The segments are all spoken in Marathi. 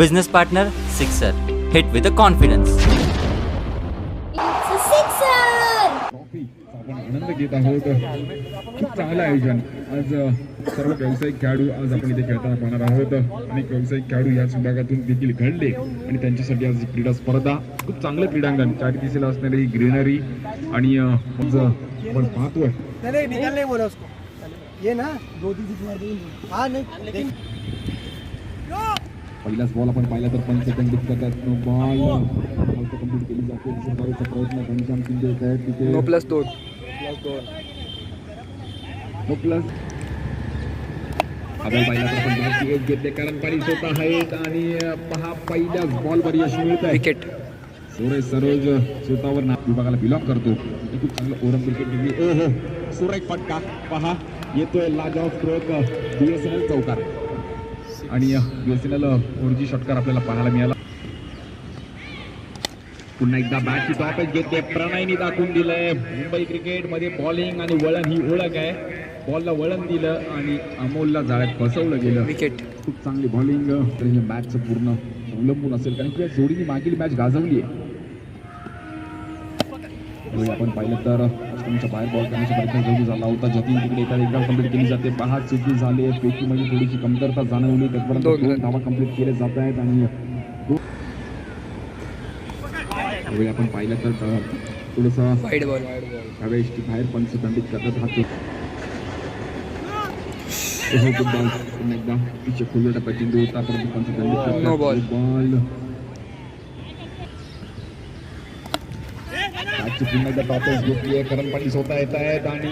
Business partner, sixer. Hit with a confidence. It's a sixer! ट्रॉफीचा आपण आनंद घेत आहोत. खूप चांगलं आयोजन. आज सर्व व्यावसायिक खेळाडू आज आपण इथे खेळताना पाहणार आहोत. अनेक व्यावसायिक खेळाडू याच विभागातून देखील घडले आणि त्यांच्यासाठी आज ही क्रीडा स्पर्धा खूप चांगलं क्रीडांगण चारी दिशेला असणारी ही ग्रीनरी आणि आज आपण पाहतोय. नहीं निकल नहीं बोला उसको ये ना 2-3 मार देंगे. हाँ नहीं पहिलाच बॉल आपण पाहिला तर पंच कंडित करतात. नो बॉल कंप्लीट केली जाते. सुधारायचा प्रयत्न घनश्याम शिंदे येत आहेत तिथे. नो प्लस 2 नो प्लस आपण पाहिला तर पण बाकी एक घेतले कारण पाणी स्वतः आहेत आणि पहा पहिल्याच बॉलवर यश मिळत आहे. विकेट सुरेश सरोज स्वतःवर नाथ विभागाला बिलॉंग करतो. खूप चांगलं ओरम क्रिकेट दिली. ओहो सुरेख फटका पहा येतोय. लाजवाब स्ट्रोक बीएसएनएल चौकार आणि बीएसएनएल 4G षटकार आपल्याला पाहायला मिळाला. पुन्हा एकदा बॅटची टॉप एज घेते. प्रणयनी दाखवून दिलंय. मुंबई क्रिकेटमध्ये बॉलिंग आणि वळण ही ओळख आहे. बॉलला वळण दिलं आणि अमोलला जाळ्यात फसवलं गेलं. विकेट खूप चांगली बॉलिंग. मॅचचं पूर्ण अवलंबून असेल कारण की जोडीने मागील मॅच गाजवली आहे. आपण पाहिलं तर अष्टमीच्या बाहेर बॉल करण्याचा प्रयत्न जरूर झाला होता. जतीन तिकडे एका एकदा कंप्लीट केली जाते. 5 चुकी झाले. पेटीमध्ये थोडीशी कमतरता जाणवली. त्यापर्यंत 2 धावा कंप्लीट केले जात आहेत आणि आपण पाहिलं तर थोडंसं वाईड बॉल त्यावेळेस बाहेर पंच दंडित करतात. हा बॉल पुन्हा एकदा पिछे खुल्या टप्प्यात होता परंतु पंच दंडित करतात. नो बॉल बॉल आजची पुन्हा एकदा टॉपच घेतली आहे. करण पाटील स्वतः येत आहेत आणि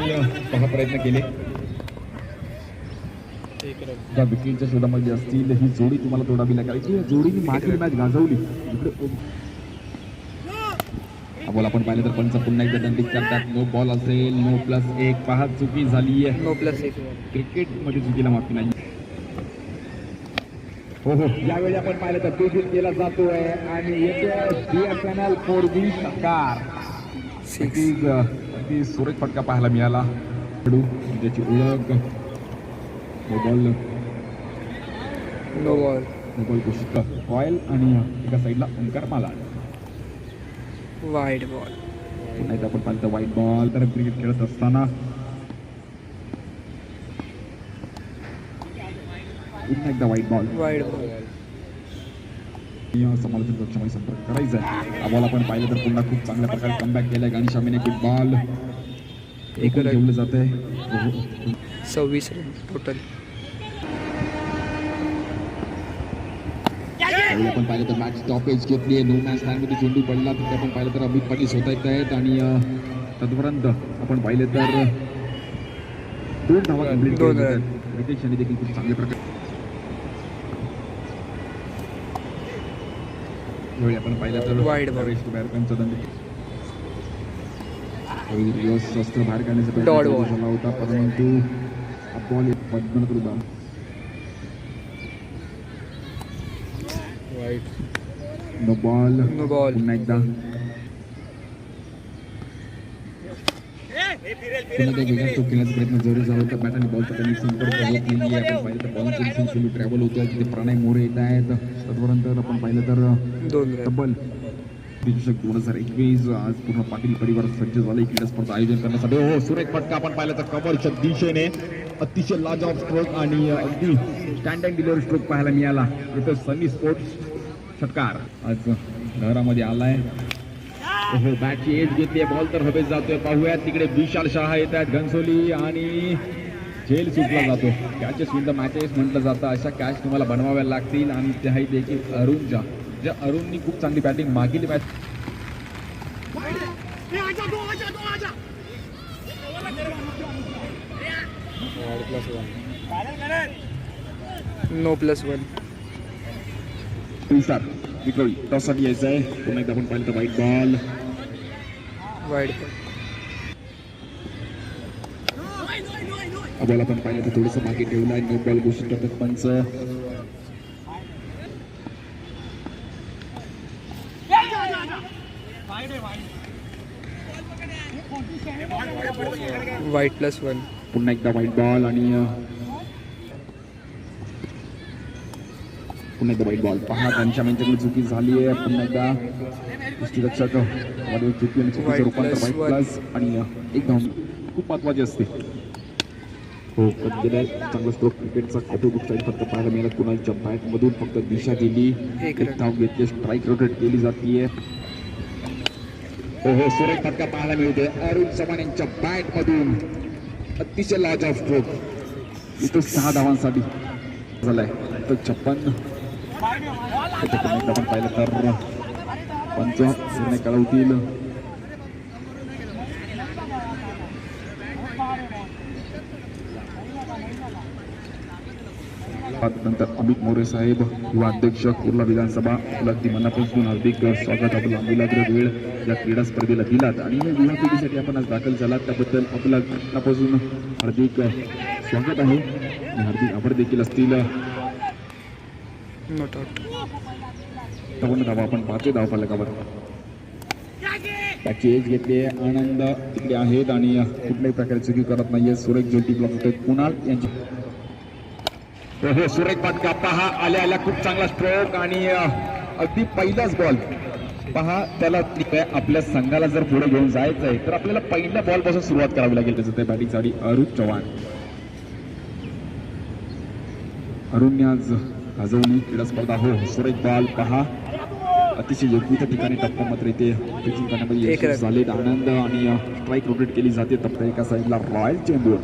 पहा प्रयत्न केले. ज्या विकेटच्या शोधामध्ये असतील ही जोडी तुम्हाला तोडावी लागेल की जोडीने मागील मॅच गाजवली. बॉल आपण पाहिलं तर पंच पुन्हा एकदा दंडित करतात. नो बॉल असेल. नो प्लस 1 पहा चुकी झाली आहे. नो प्लस 1 क्रिकेटमध्ये चुकीला माफी नाही. हो हो यावेळी आपण पाहिलं तर तो केला जातोय आणि येतोय बीएसएनएल 4G षटकार. अगदी सुरेख फटका पाहायला मिळाला. त्याची ओळख no ball no ball no ball घोषित रॉयल आणि एका साईडला ओंकार माला. वाईड बॉल पुन्हा एकदा आपण पाहिलं तर वाईट बॉल. तर क्रिकेट खेळत असताना पुन्हा एकदा वाईट बॉल. वाईड बॉल समालोचन कक्षामध्ये संपर्क करायचा आहे. हा बॉल आपण पाहिलं तर पुन्हा खूप चांगल्या प्रकारे कमबॅक केलाय. गानिशामीने गुड बॉल एकूण ठेवलं जात आहे. 26 रन टोटल. आपण पाहिलं तर मॅच स्टॉपेज घेतली आहे. 9 मॅच मध्ये चेंडू पडला तर आपण पाहिलं तर अमित पाटील स्वतः येत आहेत आणि तदुपरांत आपण पाहिलं तर 2 धावा कंप्लीट केल्या आहेत. रितेश यांनी देखील खूप चांगल्या प्रकारे आपण पाहिलं तर वाईड बाहेर दंड शस्त्र बाहेर काढण्याचा प्रयत्न झाला होता परंतु बॉल पद्मनाथ रुदा नो बॉल पुन्हा एकदा वेगळा स्ट्रोक केल्याचा प्रयत्न जरूर झाला होता. बॅट आणि बॉलचा त्यांनी संपर्क होत नाही. आपण पाहिलं तर बॉलची चेंडू ट्रॅव्हल होतोय. तिथे प्रणय मोरे येत आहेत. तत्वनंतर आपण पाहिलं तर तब्बल 2021 आज पूर्ण पाटील परिवार सज्ज झाला क्रीडा स्पर्धा आयोजन करण्यासाठी. हो सुरेख फटका आपण पाहिलं तर कव्हरच्या दिशेने अतिशय लाजवाब स्ट्रोक आणि अगदी स्टँड अँड डिलिव्हरी स्ट्रोक पाहायला मिळाला. इथं सनी स्पोर्ट्स षटकार आज घरामध्ये आलाय. हो बॅटची एज घेतली. बॉल तर हवेत जातोय. पाहूयात तिकडे विशाल शहा येत आहेत. घनसोली आणि झेल सुटला जातो. कॅचेस विन द मॅचेस म्हटलं जातं. अशा कॅच तुम्हाला बनवाव्या लागतील आणि त्याही देखील अरुणच्या ज्या अरुणनी खूप चांगली बॅटिंग मागील मॅच नो प्लस 1 विक्रमी टॉससाठी यायचं आहे. पुन्हा एकदा आपण पाहिलं तर वाईट बॉल. वाईड बॉल आपण पाहिलं तर थोडंसं मागे ठेवलं आहे. नो बॉल घोषित करतात पंच. वाईट प्लस 1 पुन्हा एकदा वाईट बॉल आणि पुन्हा एकदा वाईट बॉल पहा त्यांच्या मेंटली चुकी झाली आहे पुन्हा एकदा दृष्टीरक्षक मध्ये चुकी आणि चुकीचं रूपांतर वाईट प्लस आणि एक धाव खूप महत्वाची असते हो गेल्या चांगला स्ट्रोक क्रिकेटचा कॉपी बुक स्टाईल फक्त पाहायला मिळाला कुणालच्या बॅटमधून फक्त दिशा दिली एक धाव घेतली स्ट्राईक रोटेट केली जाते हो हो सुरेख फटका पाहायला मिळते अरुण चव्हाण यांच्या बॅटमधून अतिशय लाज ऑफ स्ट्रोक इथं 6 धावांसाठी झालाय तर 56 आपण पाहिलं तर पंच निर्णय कळवतील नंतर अमित मोरे साहेब युवा अध्यक्ष कुर्ला विधानसभा आपला अगदी मनापासून हार्दिक स्वागत आपला अमूलाग्र वेळ या क्रीडा स्पर्धेला दिलात आणि या युवा पिढीसाठी आपण आज दाखल झालात त्याबद्दल आपला मनापासून हार्दिक स्वागत आहे आणि हार्दिक आभार देखील असतील धावा आपण 5 धाव फलकावर त्याची एज घेतली आनंद तिकडे आहेत आणि कुठल्याही प्रकारे चुकी करत नाहीये सुरेख जोटी ब्लॉक होते कुणाल यांची हो सुरेख फटका पहा आल्या खूप चांगला स्ट्रोक आणि अगदी पहिलाच बॉल पहा त्याला आपल्या संघाला जर पुढे घेऊन जायचं आहे तर आपल्याला पहिल्या बॉल पासून सुरुवात करावी लागेल त्याचं ते बॅटिंग साठी अरुण चव्हाण अरुणने आज गाजवली क्रीडा स्पर्धा हो सुरेख बॉल पहा अतिशय योग्य त्या ठिकाणी टप्पा मात्र इथे पिचिंग करण्यामध्ये यशस्वी झाले आनंद आणि स्ट्राईक रोटेट केली जाते टप्प्या एका साईडला रॉयल चेंबूर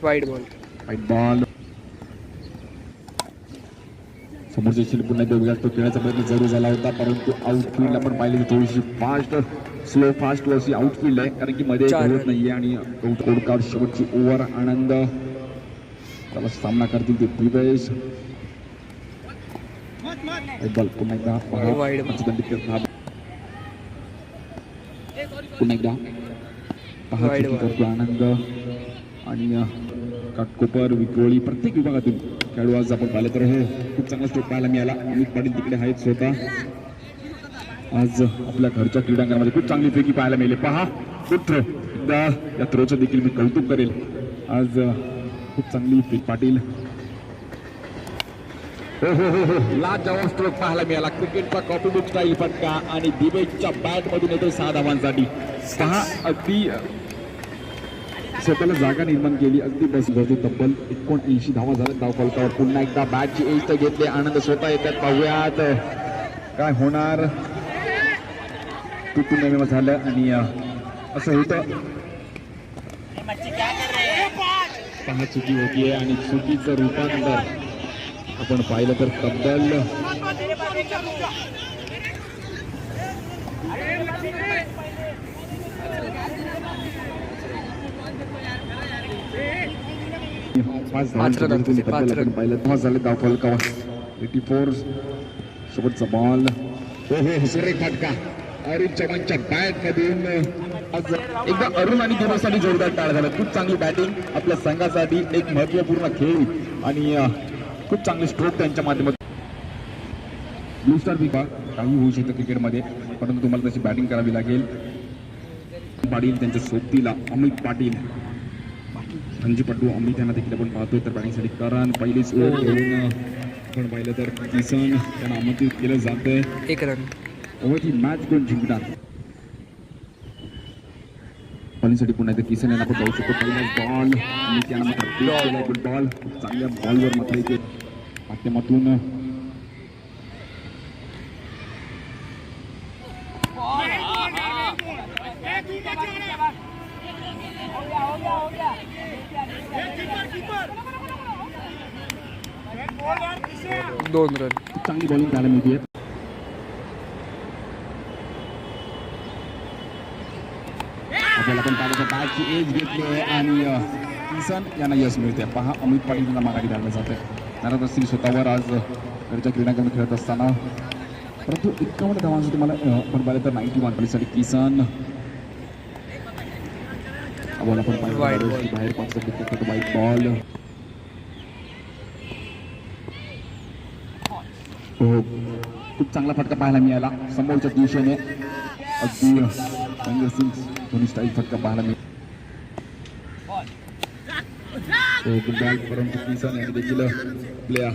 वाईट बॉल समोरच्या शिल्प पुन्हा तो खेळाचा प्रयत्न जरूर झाला होता परंतु आउटफील्ड आपण पाहिली थोडीशी फास्ट अशी आउटफील्ड आहे कारण की मध्ये खेळत नाहीये आणि कोडकार्ड शेवटची ओव्हर आनंद त्याला सामना करतील ते दिवेश बॉल पुन्हा एकदा पुन्हा एकदा पहा करतो आनंद आणि काटकोपर विक्रोळी प्रत्येक विभागातून खेळाडू आज आपण पाहिलं तर हो खूप चांगला स्ट्रोक पाहायला मिळाला अमित पाटील तिकडे आहेत स्वतः आज आपल्या घरच्या क्रीडांगणामध्ये खूप चांगली फेकी पाहायला मिळाली पहा गुड थ्रो एकदा या थ्रोचं देखील मी कौतुक करेल आज खूप चांगली फेक पाटील हो हो हो हो लाजवाब स्ट्रोक पाहायला मिळाला क्रिकेटचा कॉपी बुक स्टाईल फटका आणि दिवेशच्या बॅट मधून येतो 6 धावांसाठी पहा अगदी स्वतःला जागा निर्माण केली अगदी बस गरजू तब्बल 79 धावा झाल्या धाव फलकावर पुन्हा एकदा बॅटची एज तर घेतली आनंद स्वतः येतात पाहूयात काय होणार तुटून झालं आणि असं होतं पहा चुकी होतीये आणि चुकीचं रूपांतर आपण पाहिलं तर तब्बल 5 झाले धाव फलकावर 84 शेवटचा बॉल हो हो सुरेख फटका अरुण चव्हाणच्या बॅट मधून एकदा अरुण आणि दिवससाठी जोरदार टाळ झाला खूप चांगली बॅटिंग आपल्या संघासाठी एक महत्वपूर्ण खेळ आणि खूप चांगले स्ट्रोक त्यांच्या माध्यमातून ब्लू स्टार विभाग काही होऊ शकतं क्रिकेटमध्ये परंतु तुम्हाला तशी बॅटिंग करावी लागेल पाटील त्यांच्या सोबतीला अमित पाटील रणजीपट्टू अमित यांना देखील आपण पाहतोय तर बॅटिंगसाठी करण पहिलीच ओव्हर घेऊन आपण पाहिलं तर किसन त्यांना आमंत्रित केलं जातंय 1 रन ओव्हरची मॅच कोण जिंकणार बॉलिंगसाठी पुन्हा एकदा किसन यांना आपण पाहू शकतो पहिलाच बॉल अमित यांना मात्र बॉल चांगल्या बॉलवर मात्र इथे माध्यमातून दोन रन चांगली बॉलिंग पाहायला मिळते आपल्याला पण पाहिलं तर बॅटची एज घेतली आणि किसन यांना यश मिळते पहा अमित पाटील यांना माघारी धाडलं जाते नाराज असतील स्वतःवर आज घरच्या क्रीडांगणात खेळत असताना परंतु 51 धावांसाठी मला आपण पाहिलं तर 91 साठी किसन आपण पाहिलं बाहेर 5 वाईट बॉल हो खूप चांगला फटका पाहायला मिळाला समोरच्या दिशेने अगदी महेंद्र सिंग धोनी स्टाईल फटका पाहायला मिळाला गुलबाल परंतु किसन यांनी देखील आपल्या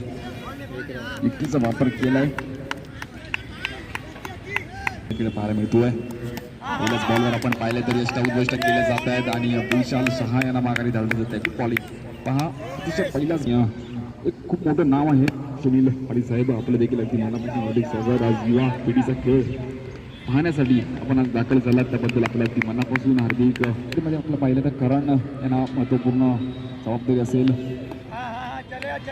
युक्तीचा वापर केलाय पाहायला मिळतोय. पहिल्याच बॉलवर आपण पाहिलं तर यश उद्दिष्ट केले जात आहेत आणि विशाल शहा यांना माघारी धाडलं जात आहे. बॉलिंग पहा अतिशय पहिलाच एक खूप मोठं नाव आहे सुनील पाटील साहेब. आपलं देखील अगदी मनापासून अधिक स्वागत. आज युवा पिढीचा खेळ पाहण्यासाठी आपण आज दाखल झालात त्याबद्दल आपल्या अगदी मनापासून हार्दिक. मध्ये आपलं पाहिलं तर करण यांना महत्वपूर्ण जबाबदारी असेल.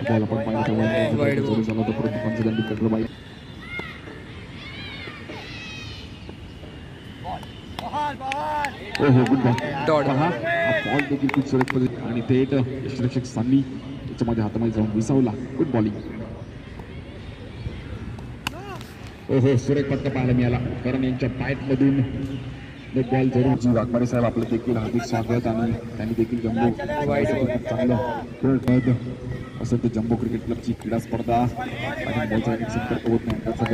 बॉल आपण पाहिलं जोर झाला होता परंतु पंचदंडी कटरबाई हो गुड बॉल. पहा बॉल देखील खूप सुरेख पद्धती आणि थेट यष्टिरक्षक सन्नी त्याच्यामध्ये हातामध्ये जाऊन विसावला. Good bowling. हो सुरेख फटका पाहायला मिळाला करण यांच्या बॅटमधून. बॉल जरूर जी वाघमारे साहेब आपलं देखील हार्दिक स्वागत आणि त्यांनी देखील जम्बो चांगलं खेळ असं ते जम्बो क्रिकेट क्लबची क्रीडा स्पर्धा आणि बॉलचा संपर्क होत नाही त्याचा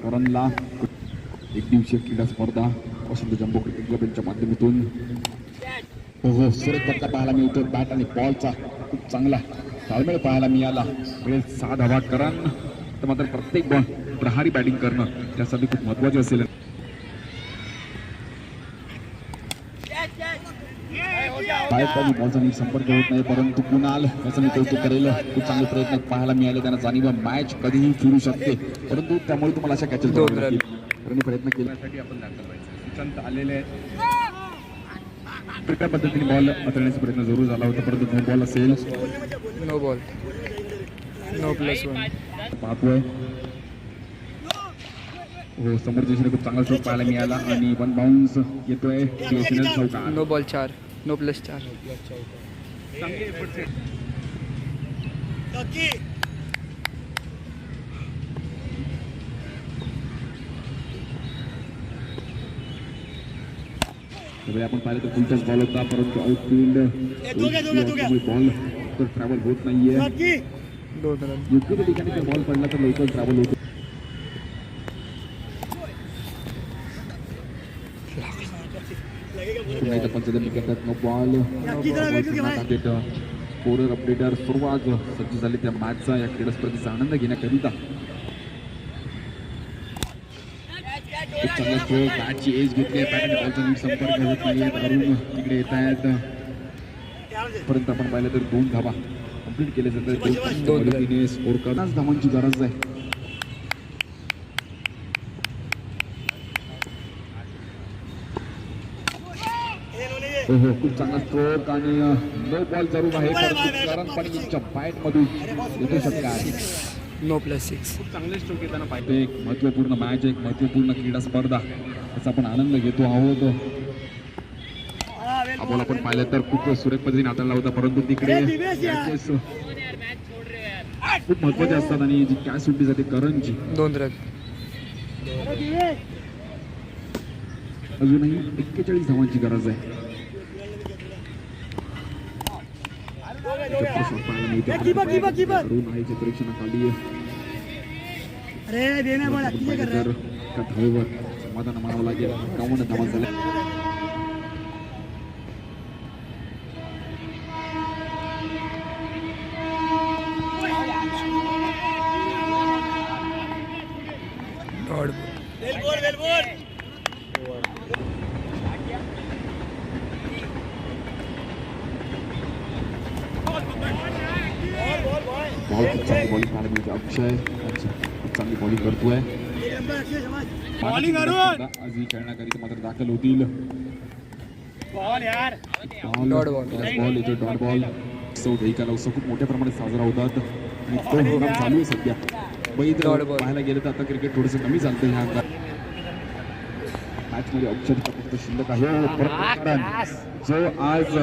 करणला एक दिवसीय क्रीडा स्पर्धा वसंत जम्बो क्रिकेट क्लब यांच्या माध्यमातून. हो सुरेख फटका पाहायला मिळतो. बॅट आणि बॉलचा खूप चांगला ताळमेळ पाहायला मिळाला. वेळ 6 धावा करण तर मात्र प्रत्येक बॉल प्रहारी बॅटिंग करणं त्यासाठी खूप महत्वाचे असेल. बॉलचा नीट संपर्क होत नाही परंतु कुणाल याचं मी कौतुक करेल. खूप चांगले प्रयत्न पाहायला मिळाले त्यांना. जाणीव मॅच कधीही फिरू शकते परंतु त्यामुळे तुम्हाला अशा कॅचेस प्रयत्न केल्यासाठी आपण दाखल व्हायचं आलेले आहेत. प्रकार पद्धतीने बॉल हाताळण्याचा प्रयत्न जरूर झाला होता परंतु नो बॉल असेल. नो बॉल नो +1 पाहतोय. हो समोरच्या दिशेने खूप चांगला स्ट्रोक पाहायला मिळाला आणि 1 बाउन्स येतोय. नो बॉल 4 नो +4 आपण पाहिलं तर फुलटच बॉल होता परंतु आउटफील्ड बॉल तर ट्रॅव्हल होत नाहीये. 2 रन. योग्य त्या ठिकाणी जर बॉल पडला तर लवकर ट्रॅव्हल होतो. पंचदंडी करतात. No ball. स्कोरर अपडेटर सर्व आज सज्ज झाले त्या मॅचचा या क्रीडा स्पर्धेचा आनंद घेण्याकरिता. एक चांगला स्ट्रोक बॅटची एज घेतली. बॅट आणि बॉलचा नीट संपर्क होत नाहीये. अरुण तिकडे येत आहेत परंतु आपण पाहिलं तर 2 धावा कंप्लीट केले जातात. 2 स्कोर करण्यास धावांची गरज आहे. हो खूप चांगला स्ट्रोक आणि नो बॉल जरूर आहे परंतु करण पाटीलच्या बॅट मधून येऊ शकतात. नो +6 खूप चांगले स्ट्रोक येताना पाहिजे. एक महत्वपूर्ण मॅच एक महत्वपूर्ण क्रीडा स्पर्धा याचा आपण आनंद घेतो आहोत. हा बॉल आपण पाहिलं तर खूप सुरेख पद्धतीने हाताळला होता परंतु तिकडे खूप महत्वाचे असतात आणि जी कॅच सुटली जाते करणची. 2 रन. अजूनही 41 धावांची गरज आहे. परीक्षणाखाली धावेवर समाधान मानावं लागेल. 51 धावा झाल्या. बॉलिंग पाहायला मिळते. अक्षय खूप चांगली बॉलिंग करतोय. आज ही खेळण्याकरिता मात्र दाखल होतील. बॉल येतो डॉट बॉल. दहीकाला उत्सव खूप मोठ्या प्रमाणात साजरा होतात आणि तो प्रोग्राम चालू आहे सध्या. पाहायला गेलं तर आता क्रिकेट थोडंसं कमी चालतं ह्या मॅच मध्ये. औपचारिकता फक्त शिल्लक आहे. जो आज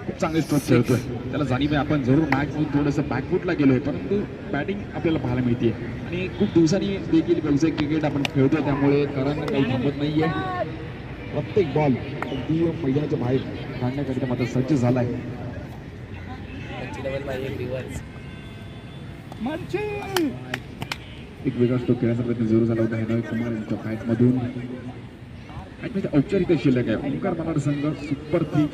खूप चांगले स्ट्रोक खेळतोय त्याला जाणीव आहे. आपण जरूर मॅच मध्ये थोडंसं बॅकफुटला गेलोय परंतु बॅटिंग आपल्याला पाहायला मिळते आणि खूप दिवसांनी देखील व्यावसायिक क्रिकेट आपण खेळतोय त्यामुळे करण काही थांबत नाहीये. प्रत्येक बॉल अगदी मैदानाच्या बाहेर काढण्याकरिता मात्र सज्ज झालाय. एक वेगळा स्ट्रोक खेळण्याचा प्रयत्न जरूर झाला होता हेनॉय कुमार यांच्या बॅटमधून. औपचारिक शिल्लक आहे. ओंकार मनार संघ सुपर 3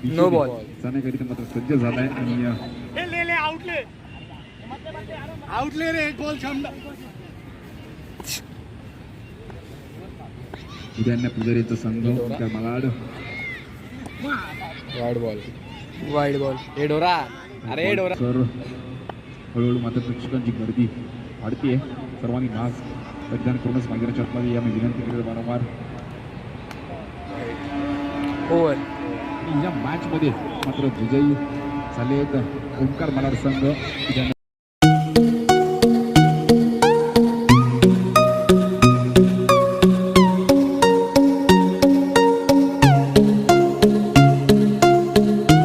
No ball. जाण्याकरिता मात्र सज्ज झालाय आणि आउटले रे एक बॉल क्षमता उद्या पुजारीचा संघ त्या मलाड वाईड बॉल. सर हळूहळू मात्र प्रेक्षकांची गर्दी वाढतीये. सर्वांनी मास्क परिधान करूनच मैदानाच्या आतमध्ये या मी विनंती केली वारंवार. ओव्हर. या मॅच मध्ये मात्र विजयी झाले ओंकार मलाड संघ.